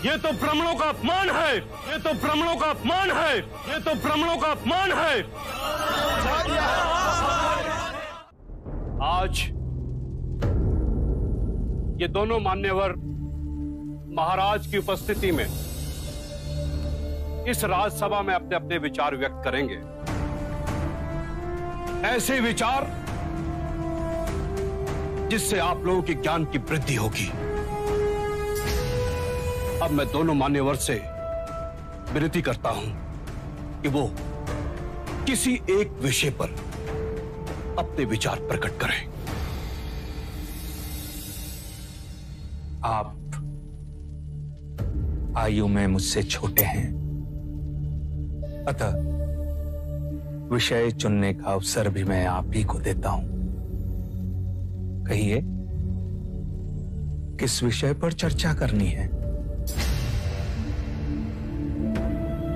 ये तो ब्राह्मणों का अपमान है, ये तो ब्राह्मणों का अपमान है, ये तो ब्राह्मणों का अपमान है। आज ये दोनों मान्यवर महाराज की उपस्थिति में इस राजसभा में अपने अपने विचार व्यक्त करेंगे। ऐसे विचार जिससे आप लोगों के ज्ञान की वृद्धि होगी। अब मैं दोनों मान्यवर से विनती करता हूं कि वो किसी एक विषय पर अपने विचार प्रकट करें। आप आयु में मुझसे छोटे हैं, अतः विषय चुनने का अवसर भी मैं आप ही को देता हूं। कहिए, किस विषय पर चर्चा करनी है?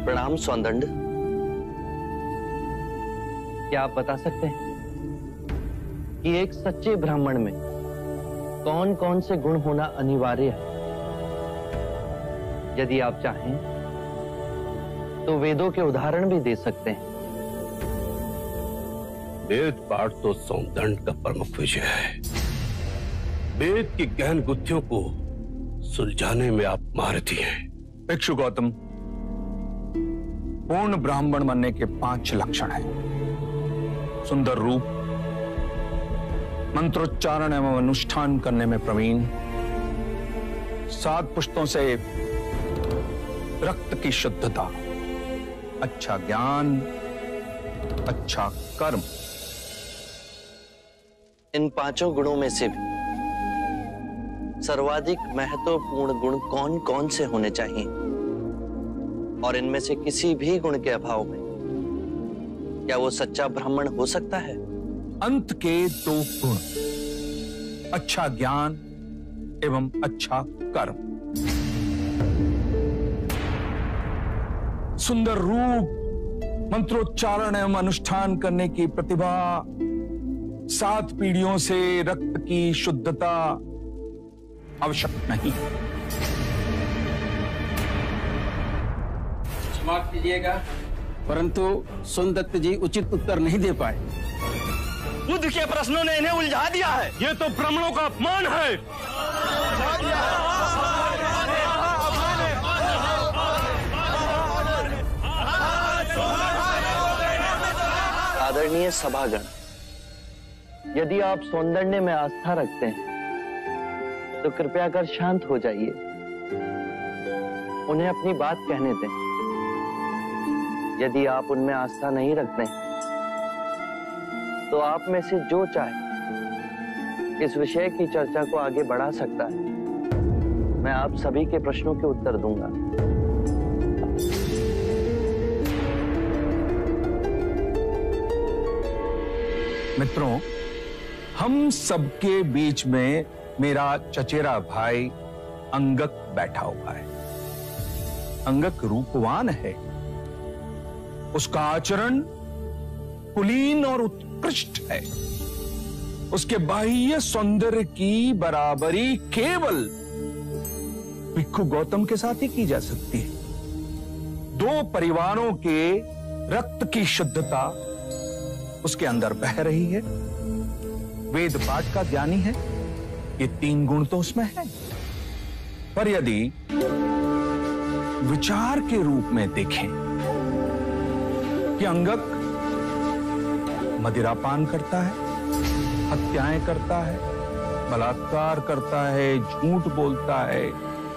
प्रणाम सौंदंड। क्या आप बता सकते हैं कि एक सच्चे ब्राह्मण में कौन कौन से गुण होना अनिवार्य है? यदि आप चाहें तो वेदों के उदाहरण भी दे सकते हैं। वेद पाठ तो सौंदंड का प्रमुख विषय है। वेद की गहन गुत्थियों को सुलझाने में आप महारथी हैं। भिक्षु गौतम, पूर्ण ब्राह्मण बनने के 5 लक्षण हैं। सुंदर रूप, मंत्रोच्चारण एवं अनुष्ठान करने में प्रवीण, 7 पुष्टों से रक्त की शुद्धता, अच्छा ज्ञान, अच्छा कर्म। इन 5 गुणों में से भी सर्वाधिक महत्वपूर्ण गुण कौन कौन से होने चाहिए? और इनमें से किसी भी गुण के अभाव में क्या वो सच्चा ब्राह्मण हो सकता है? अंत के 2 गुण, अच्छा ज्ञान एवं अच्छा कर्म। सुंदर रूप, मंत्रोच्चारण एवं अनुष्ठान करने की प्रतिभा, 7 पीढ़ियों से रक्त की शुद्धता आवश्यक नहीं। क्षमा कीजिएगा, परंतु सोनदत्त जी उचित उत्तर नहीं दे पाए। बुद्ध के प्रश्नों ने इन्हें उलझा दिया है। ये तो ब्राह्मणों का अपमान है। आदरणीय सभागण, यदि आप सौंदर्य में आस्था रखते हैं तो कृपया कर शांत हो जाइए। उन्हें अपनी बात कहने दें। यदि आप उनमें आस्था नहीं रखते हैं तो आप में से जो चाहे इस विषय की चर्चा को आगे बढ़ा सकता है। मैं आप सभी के प्रश्नों के उत्तर दूंगा। मित्रों, हम सबके बीच में मेरा चचेरा भाई अंगक बैठा हुआ है। अंगक रूपवान है, उसका आचरण कुलीन और उत्कृष्ट है। उसके बाह्य सौंदर्य की बराबरी केवल भिक्षु गौतम के साथ ही की जा सकती है। 2 परिवारों के रक्त की शुद्धता उसके अंदर बह रही है। वेद पाठ का ज्ञानी है। ये 3 गुण तो उसमें है। पर यदि विचार के रूप में देखें कि अंगक मदिरापान करता है, हत्याएं करता है, बलात्कार करता है, झूठ बोलता है,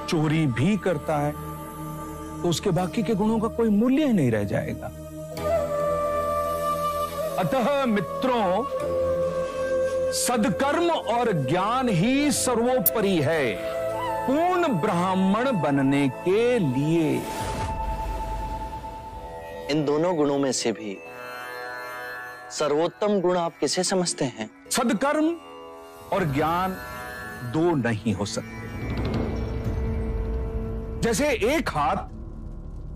चोरी भी करता है, तो उसके बाकी के गुणों का कोई मूल्य ही नहीं रह जाएगा। अतः मित्रों, सद्कर्म और ज्ञान ही सर्वोपरि है पूर्ण ब्राह्मण बनने के लिए। इन दोनों गुणों में से भी सर्वोत्तम गुण आप किसे समझते हैं? सद्कर्म और ज्ञान 2 नहीं हो सकते। जैसे एक हाथ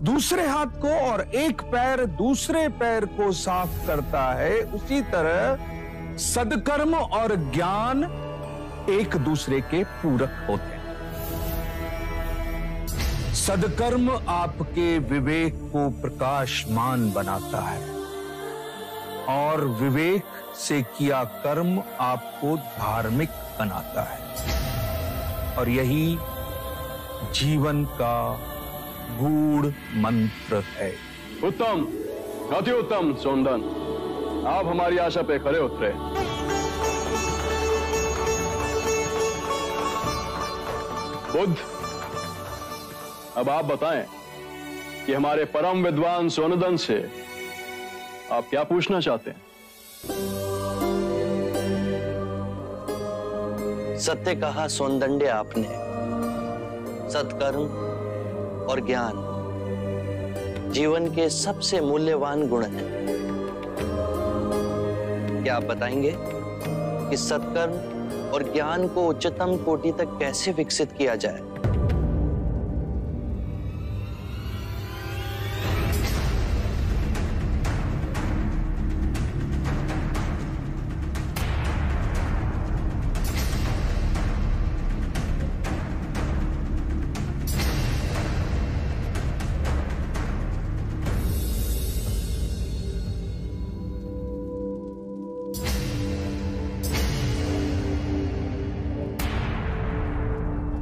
दूसरे हाथ को और एक पैर दूसरे पैर को साफ करता है, उसी तरह सद्कर्म और ज्ञान एक दूसरे के पूरक होते हैं। सदकर्म आपके विवेक को प्रकाशमान बनाता है और विवेक से किया कर्म आपको धार्मिक बनाता है और यही जीवन का गूढ़ मंत्र है। उत्तम, अति उत्तम सोनदन, आप हमारी आशा पे खरे उतरे। बुद्ध, अब आप बताएं कि हमारे परम विद्वान सोनदन से आप क्या पूछना चाहते हैं? सत्य कहा सोनदंडे आपने। सत्कर्म और ज्ञान जीवन के सबसे मूल्यवान गुण हैं। क्या आप बताएंगे कि सत्कर्म और ज्ञान को उच्चतम कोटि तक कैसे विकसित किया जाए?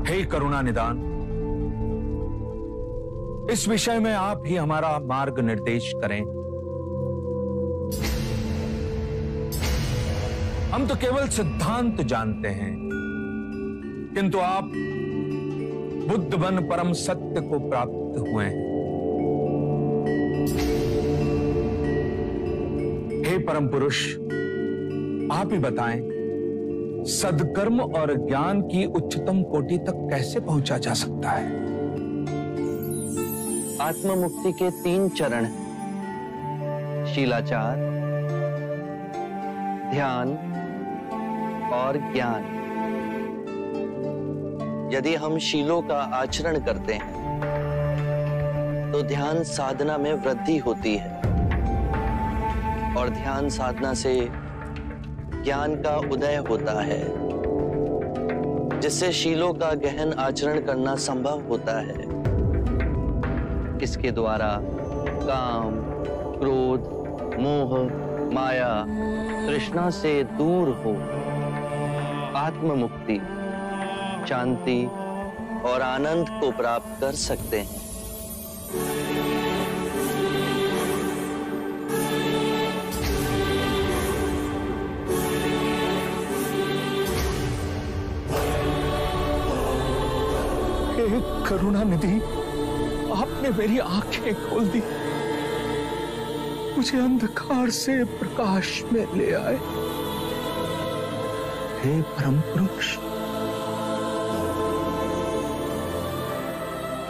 हे करुणा निदान, इस विषय में आप ही हमारा मार्ग निर्देश करें। हम तो केवल सिद्धांत जानते हैं, किंतु आप बुद्ध बन परम सत्य को प्राप्त हुए हैं। हे परम पुरुष, आप ही बताएं, सदकर्म और ज्ञान की उच्चतम कोटि तक कैसे पहुंचा जा सकता है? आत्म मुक्ति के 3 चरण हैं, शीलाचार, ध्यान और ज्ञान। यदि हम शीलों का आचरण करते हैं तो ध्यान साधना में वृद्धि होती है और ध्यान साधना से ज्ञान का उदय होता है, जिससे शीलों का गहन आचरण करना संभव होता है। इसके द्वारा काम, क्रोध, मोह, माया, तृष्णा से दूर हो आत्म मुक्ति, शांति और आनंद को प्राप्त कर सकते हैं। करुणा निधि, आपने मेरी आंखें खोल दी, मुझे अंधकार से प्रकाश में ले आए। हे परम पुरुष,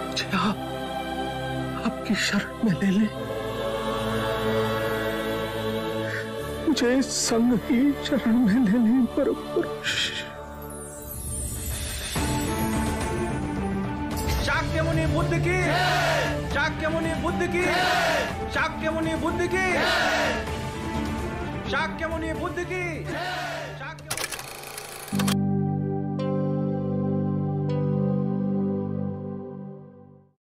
मुझे आपकी शरण में ले ले। मुझे संग ही शरण में ले ले परम पुरुष। शाक्यमुनि बुद्ध की, शाक्यमुनि बुद्ध की, शाक्यमुनि बुद्ध की, शाक्यमुनि बुद्ध की।